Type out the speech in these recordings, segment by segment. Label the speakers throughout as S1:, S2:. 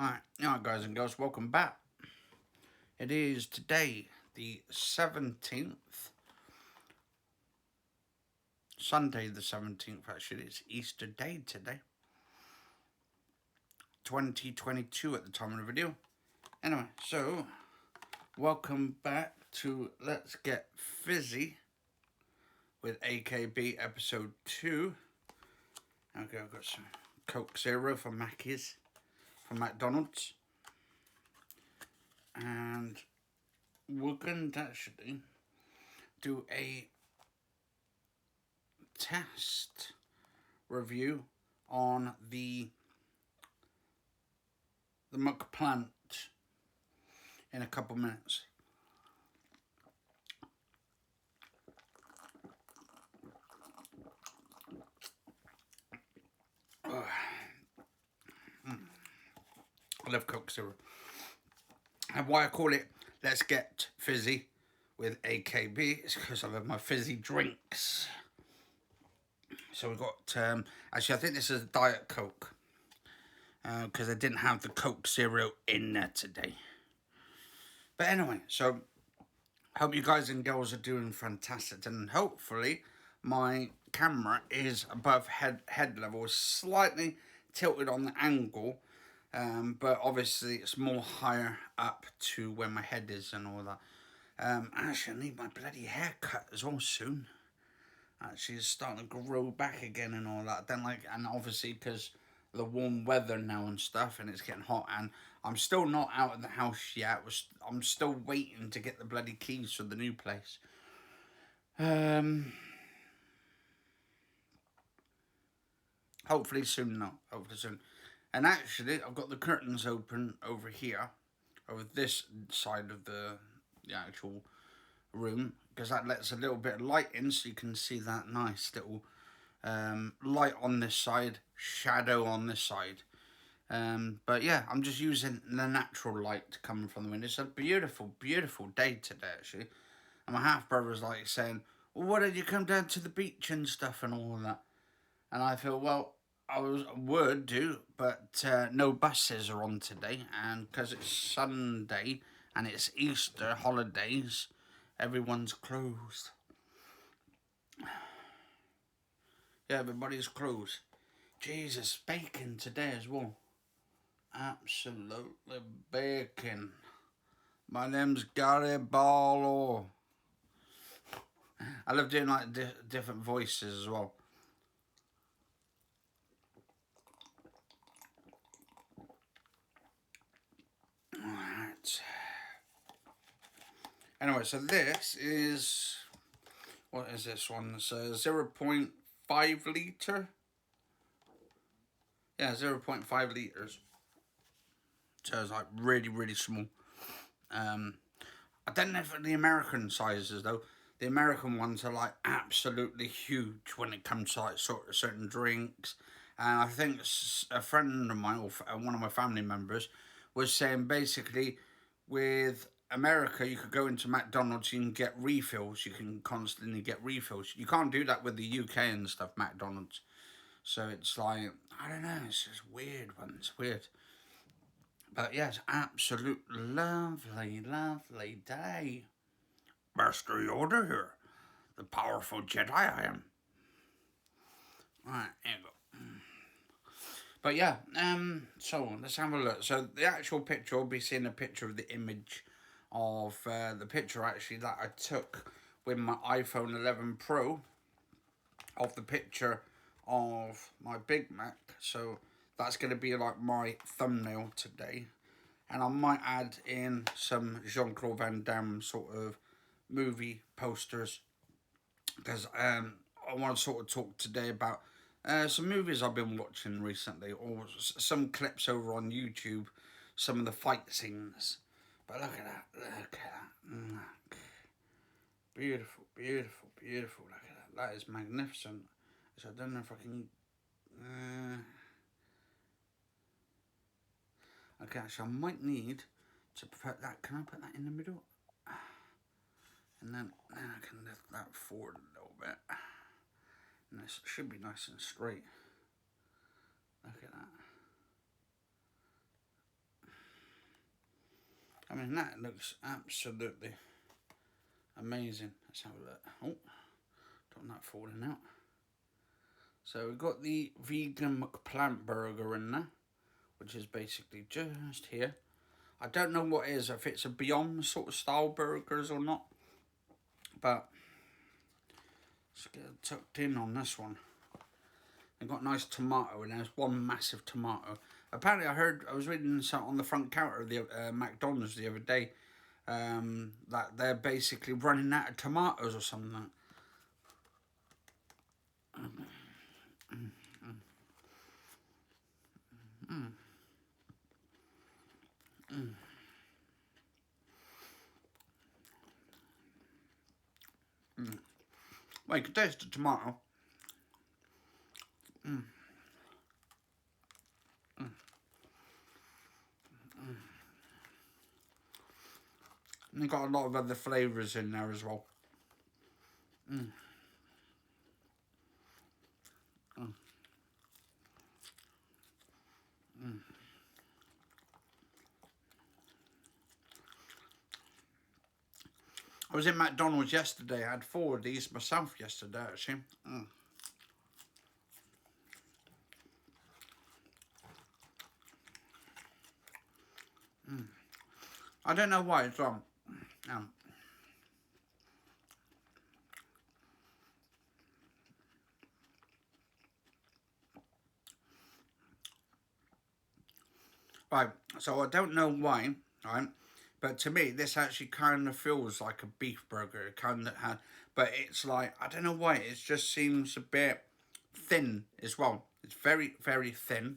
S1: Alright guys and girls, welcome back. It is today the 17th, Sunday the 17th actually, it's Easter Day today. 2022 at the time of the video. Anyway, so, welcome back to Let's Get Fizzy with AKB episode 2. Okay, I've got some Coke Zero from Mackey's, from McDonald's. And we're going to actually do a test review on the Mcplant in a couple minutes. I love Coke Zero. And why I call it Let's Get Fizzy with AKB is because I love my fizzy drinks. So we've got, actually I think this is a Diet Coke. Because I didn't have the Coke Zero in there today. But anyway, so hope you guys and girls are doing fantastic. And hopefully my camera is above head level. Slightly tilted on the angle. But obviously it's more higher up to where my head is and all that. Actually, I need my bloody haircut as well soon. Actually, it's starting to grow back again and all that. Then and obviously because the warm weather now and stuff, and it's getting hot, and I'm still not out of the house yet. I'm still waiting to get the bloody keys for the new place. Hopefully soon, no. Hopefully soon. And actually, I've got the curtains open over here, over this side of the actual room, because that lets a little bit of light in, so you can see that nice little light on this side, shadow on this side. But yeah, I'm just using the natural light coming from the window. It's a beautiful, beautiful day today, actually. And my half-brother's like saying, well, why don't you come down to the beach and stuff and all of that? And I feel, well, I would do, but no buses are on today. And because it's Sunday and it's Easter holidays, everyone's closed. Yeah, everybody's closed. Jesus, bacon today as well. Absolutely bacon. My name's Gary Barlow. I love doing like different voices as well. Alright. Anyway, so this is... What is this one? It's a 0.5 litre. Yeah, 0.5 litres. So it's like really, really small. I don't know for the American sizes though. The American ones are like absolutely huge when it comes to like certain drinks. And I think a friend of mine, or one of my family members, was saying basically with America, you could go into McDonald's, you can get refills. You can constantly get refills. You can't do that with the UK and stuff, McDonald's. So it's like, I don't know, it's just weird one. It's weird. But yes, absolute lovely, lovely day. Master Yoda here. The powerful Jedi I am. Alright, here you go. But yeah, so let's have a look. So the actual picture, we'll be seeing a picture of the image of the picture actually that I took with my iPhone 11 Pro of the picture of my Big Mac. So that's going to be like my thumbnail today. And I might add in some Claud Van Damn sort of movie posters. Because I want to sort of talk today about some movies I've been watching recently. Or some clips over on YouTube. Some of the fight scenes. But look at that. Look at that. Look. Beautiful, beautiful, beautiful. Look at that. That is magnificent. So I don't know if I can... Okay, actually, I might need to put that. Can I put that in the middle? And then I can lift that forward a little bit. And this should be nice and straight. Look at that. I mean, that looks absolutely amazing. Let's have a look. Oh, don't want that falling out. So we've got the vegan Mcplant burger in there, which is basically just here. I don't know what it is, if it's a Beyond sort of style burgers or not, but let's get it tucked in on this one. They've got nice tomato, and there's one massive tomato. Apparently, I was reading something on the front counter of the McDonald's the other day, that they're basically running out of tomatoes or something. Well, you can taste the tomato. And they've got a lot of other flavours in there as well. I was in McDonald's yesterday. I had 4 of these myself yesterday, actually. I don't know why it's wrong. Right, so I don't know why, right? But to me, this actually kind of feels like a beef burger. It kind of had, but it's like, I don't know why, it just seems a bit thin as well. It's very, very thin.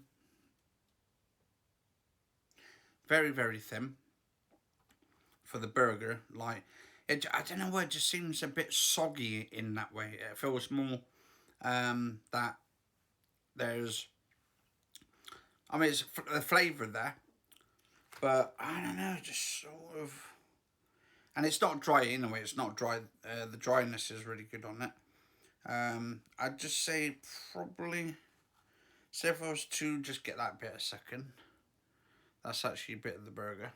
S1: Very, very thin for the burger. Like, I don't know why, it just seems a bit soggy in that way. It feels more that there's, I mean, it's the flavour there, but I don't know, just sort of, and it's not dry in a way. It's not dry. The dryness is really good on it. I'd just say probably, say if I was to just get that bit a second, that's actually a bit of the burger.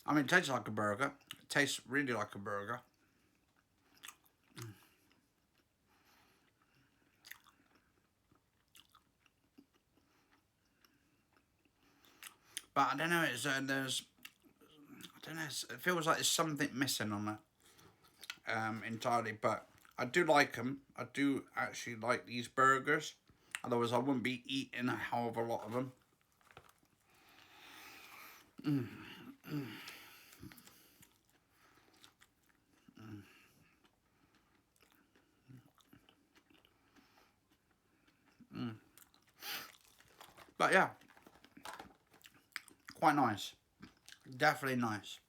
S1: I mean, it tastes like a burger. It tastes really like a burger. But I don't know, it's, I don't know, it feels like there's something missing on it entirely. But I do like them. I do actually like these burgers. Otherwise, I wouldn't be eating a hell of a lot of them. But yeah, quite nice. Definitely nice.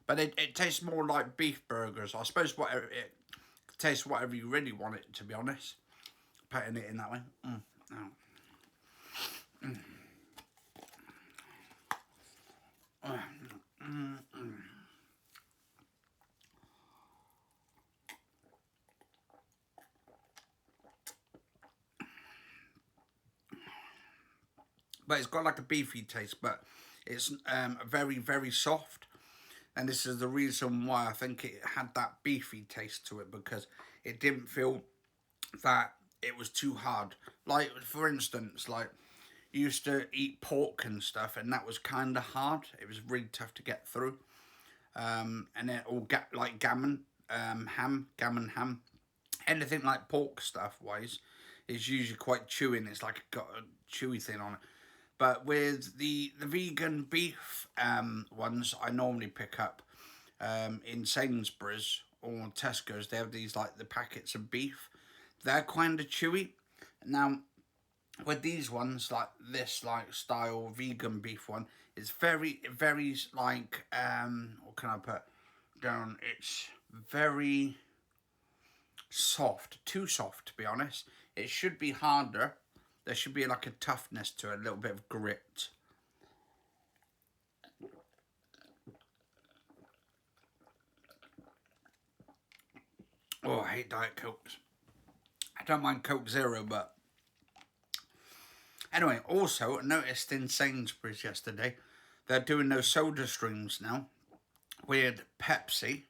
S1: But it tastes more like beef burgers. I suppose whatever it tastes whatever you really want it to be honest. Putting it in that way. But it's got like a beefy taste, but it's very, very soft. And this is the reason why I think it had that beefy taste to it, because it didn't feel that it was too hard. Like, for instance, like, you used to eat pork and stuff, and that was kind of hard. It was really tough to get through. And then, like gammon, gammon ham. Anything like pork stuff wise is usually quite chewy, and it's like got a chewy thing on it. But with the vegan beef ones, I normally pick up in Sainsbury's or Tesco's. They have these like the packets of beef. They're kind of chewy. Now, with these ones, like this like style vegan beef one, it's very, very like, what can I put down? It's very soft. Too soft, to be honest. It should be harder. There should be like a toughness to it, a little bit of grit. Oh, I hate Diet Cokes. I don't mind Coke Zero, but anyway. Also, I noticed in Sainsbury's yesterday, they're doing those soda streams now with Pepsi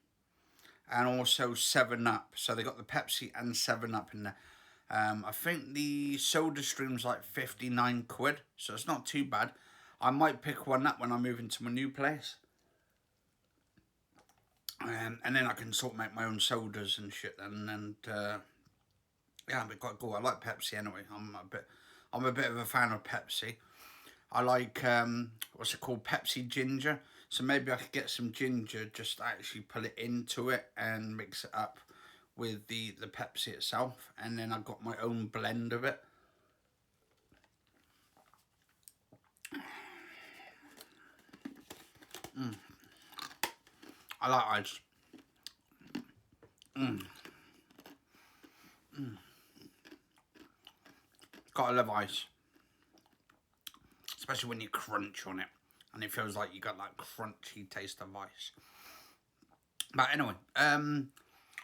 S1: and also 7 Up. So they got the Pepsi and 7 Up in there. I think the soda stream's like 59 quid, so it's not too bad. I might pick one up when I move into my new place. And then I can sort of make my own sodas and shit. And yeah, it'd be quite cool. I like Pepsi anyway. I'm a bit of a fan of Pepsi. I like what's it called, Pepsi Ginger. So maybe I could get some ginger, just actually put it into it and mix it up with the Pepsi itself, and then I've got my own blend of it. I like ice. Gotta love ice, especially when you crunch on it and it feels like you got that crunchy taste of ice. But anyway,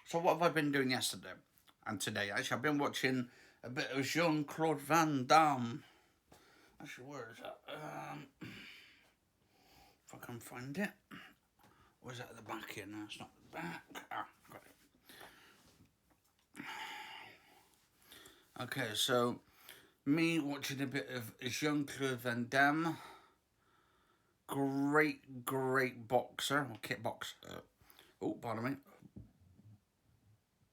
S1: so what have I been doing yesterday and today? Actually, I've been watching a bit of Claud Van Damn. Actually, where is that? If I can find it. Or is that at the back here? No, it's not the back. Ah, got it. Okay, so me watching a bit of Jean-Claude Van Damme. Great boxer, or kickboxer. Oh, pardon me.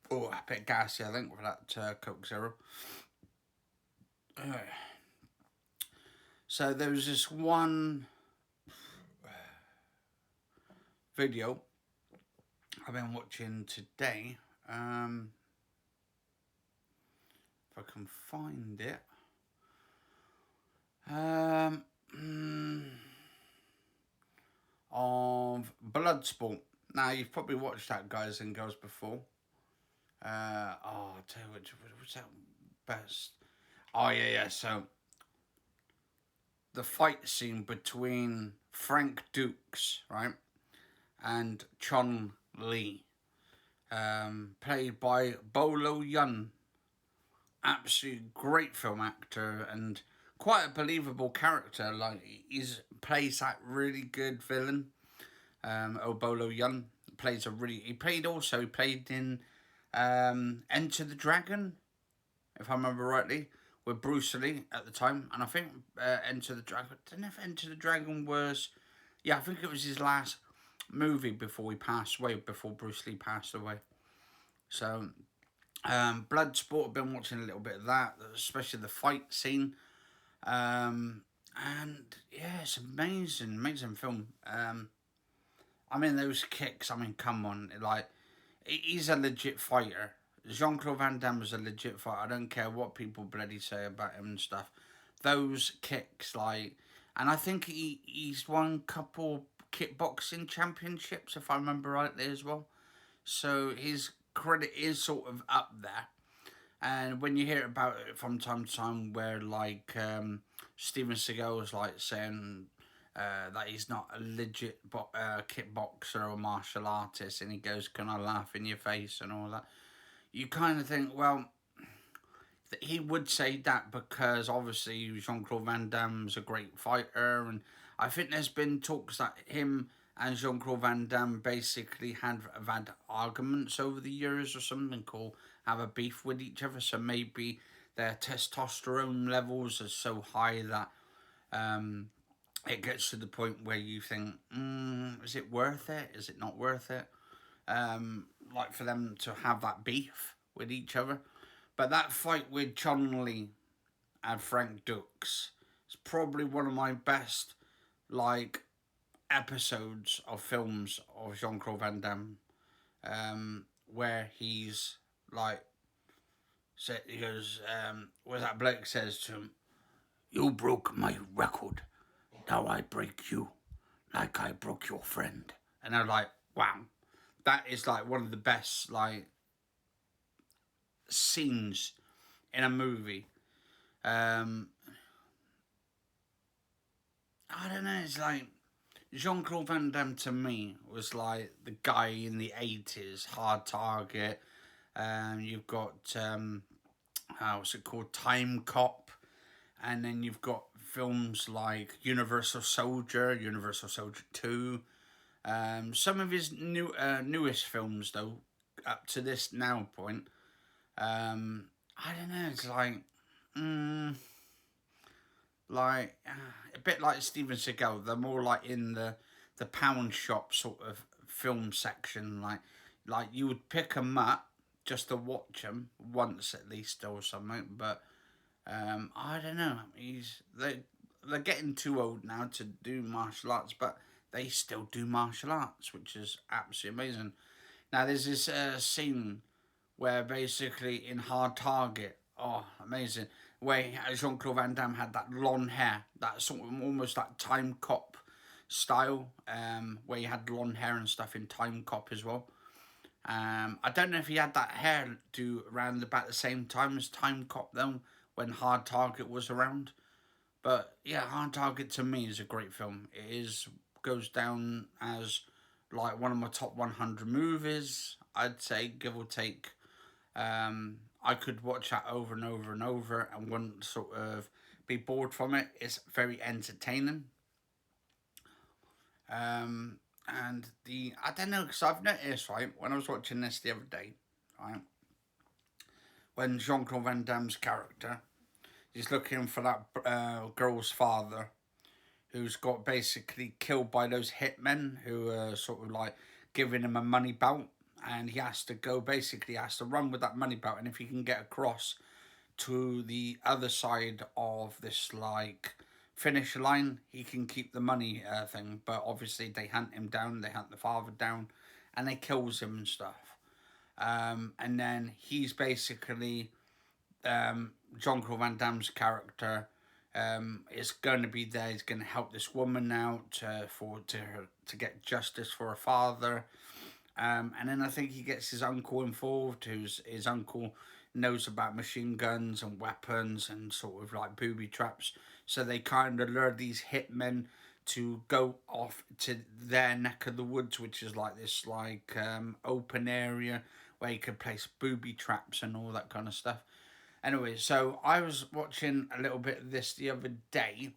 S1: Oh, a bit gassy, I think, with that Coke Zero. So there was this one video I've been watching today. If I can find it. Of Bloodsport. Now, you've probably watched that, guys and girls, before. I'll tell you which that best. Oh, yeah. So, the fight scene between Frank Dukes, right, and Chun Li, played by Bolo Yun. Absolutely great film actor and quite a believable character. Like, plays that really good villain. Bolo Yun plays he played in Enter the Dragon, if I remember rightly, with Bruce Lee at the time. And I think Enter the Dragon, I don't know if Enter the Dragon was, yeah, I think it was his last movie before he passed away, before Bruce Lee passed away. So, Bloodsport, I've been watching a little bit of that, especially the fight scene. And yeah, it's amazing film. I mean, those kicks, I mean, come on, like, he's a legit fighter. Jean-Claude Van Damme is a legit fighter. I don't care what people bloody say about him and stuff. Those kicks, like, and I think he's won a couple kickboxing championships, if I remember rightly, as well. So his credit is sort of up there. And when you hear about it from time to time, where like Steven Seagal was like saying that he's not a legit kickboxer or martial artist, and he goes, "Can I laugh in your face?" and all that, you kind of think, well, he would say that because obviously Jean-Claude Van Damme's a great fighter, and I think there's been talks that him and Jean-Claude Van Damme basically have had arguments over the years or something, called have a beef with each other. So maybe their testosterone levels are so high that it gets to the point where you think, is it worth it? Is it not worth it? Like for them to have that beef with each other. But that fight with Chun-Li and Frank Dukes is probably one of my best, like, episodes of films of Jean-Claude Van Damme, where he's like, he goes, where that bloke says to him, "You broke my record, now I break you, like I broke your friend." And I'm like, wow, that is like one of the best, like, scenes in a movie. I don't know, it's like Jean-Claude Van Damme to me was like the guy in the 80s, Hard Target, You've got what's it called, Time Cop, and then you've got films like Universal Soldier, Universal Soldier 2. Some of his newest films, though, up to this now point, I don't know. It's mm, a bit like Steven Seagal. They're more like in the pound shop sort of film section. Like you would pick them up just to watch them once at least or something. But I don't know. They're getting too old now to do martial arts, but they still do martial arts, which is absolutely amazing. Now there's this scene where basically in Hard Target, oh amazing, where Jean-Claude Van Damme had that blonde hair, that sort of almost that Time Cop style, where he had blonde hair and stuff in Time Cop as well. I don't know if he had that hair do around about the same time as Time Cop though, when Hard Target was around. But yeah, Hard Target to me is a great film. It is goes down as like one of my top 100 movies. I'd say, give or take. I could watch that over and over and over and wouldn't sort of be bored from it. It's very entertaining. And I don't know, because I've noticed, right, when I was watching this the other day, right, when Jean-Claude Van Damme's character is looking for that girl's father, who's got basically killed by those hitmen who are sort of like giving him a money belt, and he has to go, basically has to run with that money belt, and if he can get across to the other side of this like finish line, he can keep the money thing. But obviously they hunt him down, they hunt the father down, and they kills him and stuff. And then he's basically Jean-Claude Van Damme's character is going to be there. He's going to help this woman out to get justice for her father. And then I think he gets his uncle involved, who's his uncle knows about machine guns and weapons and sort of like booby traps. So they kind of lure these hitmen to go off to their neck of the woods, which is like this like open area where you could place booby traps and all that kind of stuff. Anyway, so I was watching a little bit of this the other day.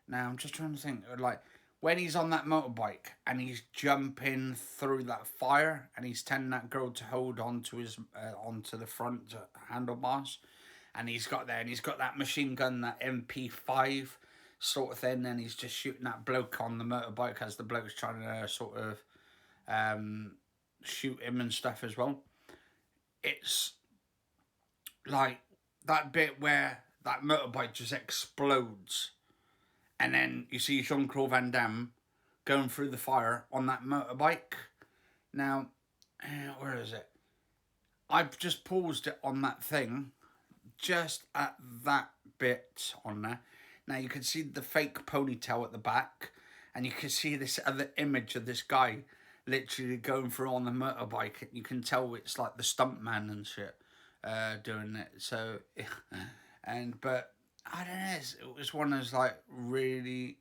S1: Now I'm just trying to think, like when he's on that motorbike and he's jumping through that fire and he's telling that girl to hold on to his onto the front handlebars, and he's got that machine gun, that MP5 sort of thing, and he's just shooting that bloke on the motorbike as the bloke's trying to sort of shoot him and stuff as well. It's like that bit where that motorbike just explodes, and then you see Jean-Claude Van Damme going through the fire on that motorbike. Now, where is it? I've just paused it on that thing, just at that bit on there. Now you can see the fake ponytail at the back, and you can see this other image of this guy literally going through on the motorbike. You can tell it's like the stuntman and shit doing it. So, but I don't know. It was one of those like really,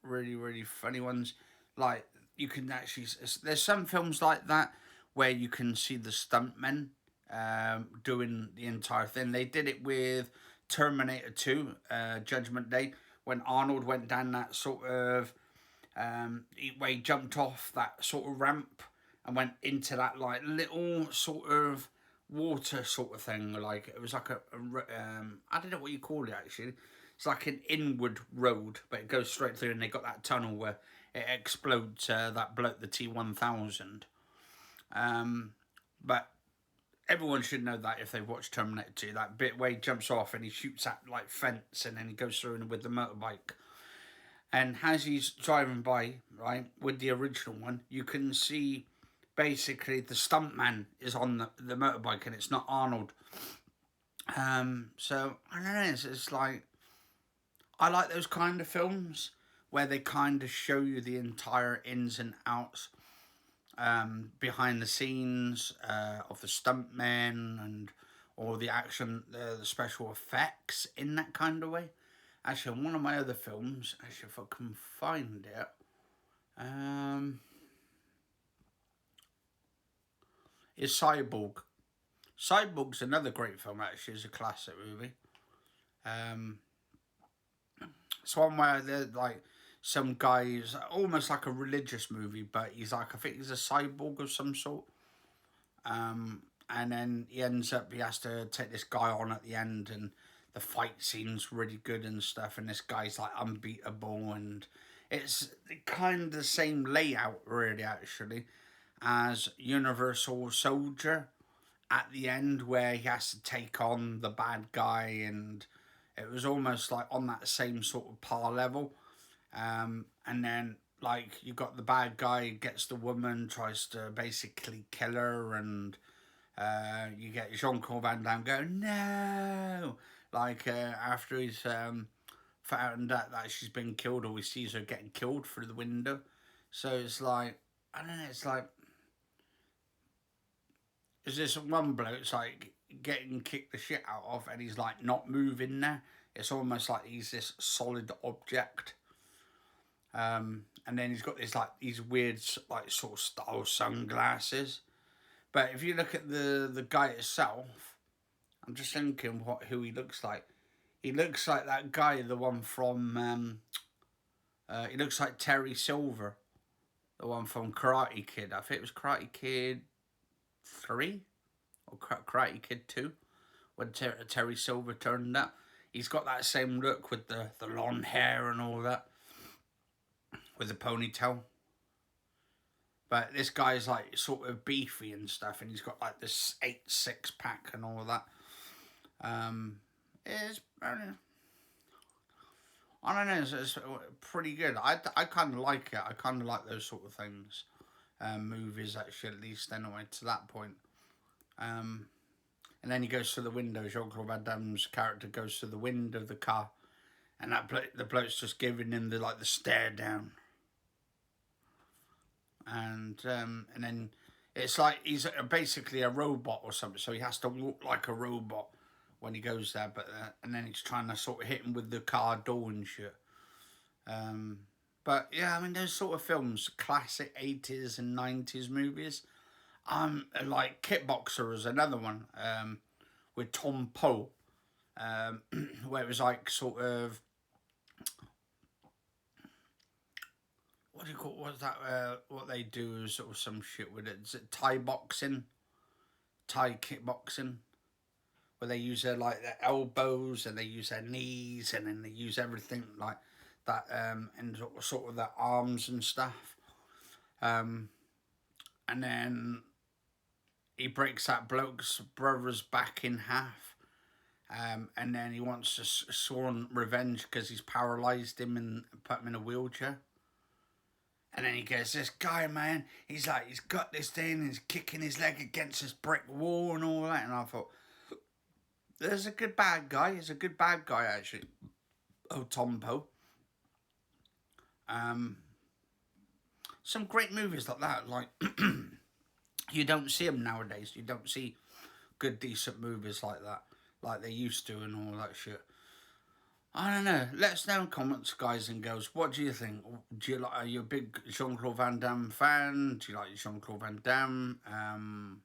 S1: really, really funny ones. Like you can actually, there's some films like that where you can see the stuntmen doing the entire thing. They did it with Terminator 2, Judgment Day, when Arnold went down that sort of where he jumped off that sort of ramp and went into that like little sort of water sort of thing. Like it was like I don't know what you call it actually. It's like an inward road, but it goes straight through, and they got that tunnel where it explodes that bloke, the T-1000. But everyone should know that if they've watched Terminator 2, that bit where he jumps off and he shoots that like fence and then he goes through with the motorbike. And as he's driving by, right, with the original one, you can see basically the stuntman is on the motorbike and it's not Arnold. So, I don't know, it's like, I like those kind of films where they kind of show you the entire ins and outs behind the scenes of the stuntmen and all the action, the special effects in that kind of way. Actually, one of my other films, actually if I can find it, is Cyborg. Cyborg's another great film, actually. It's a classic movie. It's one where they're like some guy's almost like a religious movie, but he's like, I think he's a cyborg of some sort. And then he ends up, he has to take this guy on at the end, and the fight scene's really good and stuff, and this guy's like unbeatable, and it's kind of the same layout, really, actually, as Universal Soldier at the end, where he has to take on the bad guy, and it was almost like on that same sort of par level. And then, like, you got the bad guy gets the woman, tries to basically kill her, and you get Jean-Claude Van Damme going, no! Like, after he's found out that she's been killed, or he sees her getting killed through the window. So it's like, I don't know, it's like, is this one bloke's like getting kicked the shit out of, and he's like not moving there. It's almost like he's this solid object. And then he's got this like these weird like sort of style sunglasses. But if you look at the guy itself, I'm just thinking who he looks like. He looks like that guy, the one from he looks like Terry Silver, the one from Karate Kid. I think it was Karate Kid 3 or Karate Kid 2 when Terry Silver turned up. He's got that same look with the long hair and all that, with the ponytail. But this guy's like sort of beefy and stuff, and he's got like this 8-6 pack and all that. It's, I don't know, it's pretty good. I kind of like it. I kind of like those sort of things. Movies, actually, at least anyway, to that point. And then he goes to the window. Jean-Claude Van Damme's character goes to the window of the car, and the bloke's just giving him the stare down. And then it's like he's basically a robot or something, so he has to walk like a robot when he goes there. But and then he's trying to sort of hit him with the car door and shit. But yeah, I mean, those sort of films, classic 80s and 90s movies. Like Kickboxer is another one, with Tom Poe, where it was like sort of, what do you call, what's that, what they do is sort of some shit with it. Is it Thai boxing? Thai kickboxing? Where they use their elbows, and they use their knees, and then they use everything like that, and sort of their arms and stuff. And then he breaks that bloke's brother's back in half. And then he wants to sworn revenge because he's paralysed him and put him in a wheelchair. And then he goes, this guy, man, he's got this thing, and he's kicking his leg against this brick wall and all that. And I thought, there's a good bad guy. He's a good bad guy, actually. Oh, Tom Poe. Some great movies like that. Like, you don't see them nowadays. You don't see good, decent movies like that, like they used to, and all that shit. I don't know. Let us know in comments, guys and girls. What do you think? Are you a big Jean-Claude Van Damme fan? Do you like Jean-Claude Van Damme?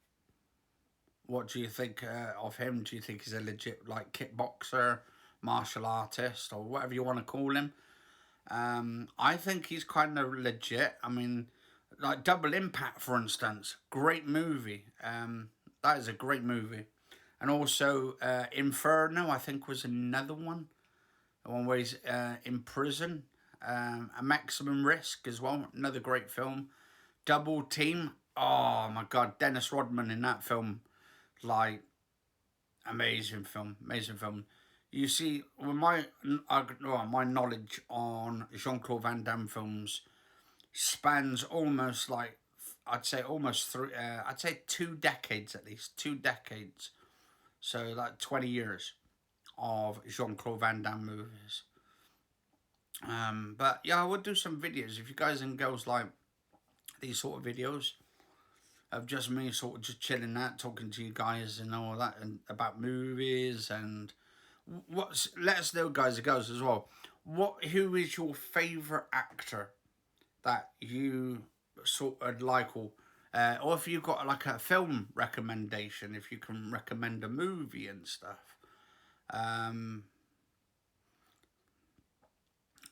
S1: What do you think of him? Do you think he's a legit like kickboxer, martial artist, or whatever you want to call him? I think he's kind of legit. I mean, like Double Impact, for instance, great movie. That is a great movie. And also Inferno, I think, was another one. The one where he's in prison. A Maximum Risk as well, another great film. Double Team, oh my God, Dennis Rodman in that film, like, amazing film. You see, with my knowledge on Jean-Claude Van Damme films spans almost like, I'd say 2 decades at least, 2 decades. So like 20 years of Jean-Claude Van Damme movies. But yeah, I would do some videos if you guys and girls like these sort of videos of just me sort of just chilling out, talking to you guys and all that, and about movies. And let us know, guys and girls, as well, who is your favourite actor that you sort of like, or Or if you've got like a film recommendation, if you can recommend a movie and stuff.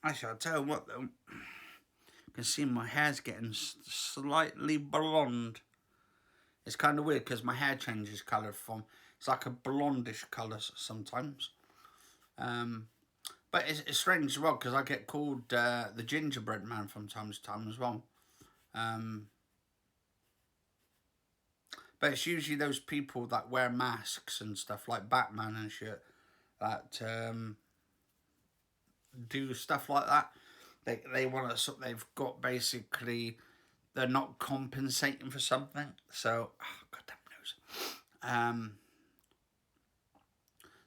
S1: Actually, I'll tell you what though. You can see my hair's getting slightly blonde. It's kind of weird because my hair changes colour from, it's like a blondish colour sometimes. But it's strange as well because I get called the gingerbread man from time to time as well. But it's usually those people that wear masks and stuff like Batman and shit that do stuff like that. They want to, they've got basically, they're not compensating for something. So, oh, goddamn nose.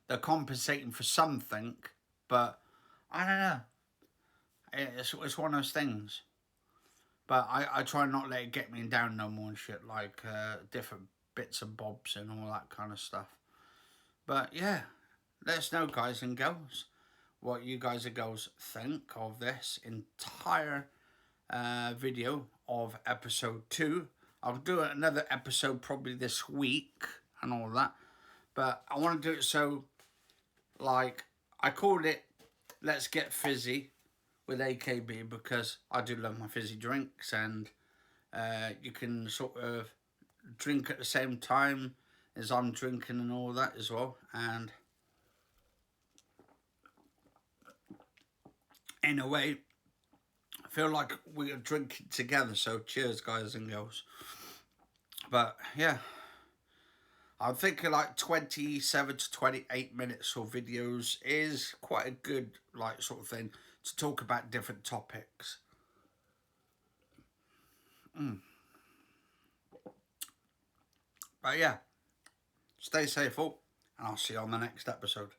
S1: They're compensating for something, but I don't know. It's one of those things. But I try not to let it get me down no more and shit, like different bits and bobs and all that kind of stuff. But yeah, let us know, guys and girls, what you guys and girls think of this entire video of episode 2. I'll do another episode probably this week and all that. But I want to do it so, like, I called it Let's Get Fizzy with AKB because I do love my fizzy drinks, and you can sort of drink at the same time as I'm drinking and all that as well. And in a way, I feel like we are drinking together. So cheers, guys and girls. But yeah, I'm thinking like 27 to 28 minutes of videos is quite a good like sort of thing to talk about different topics. But yeah, stay safe all, and I'll see you on the next episode.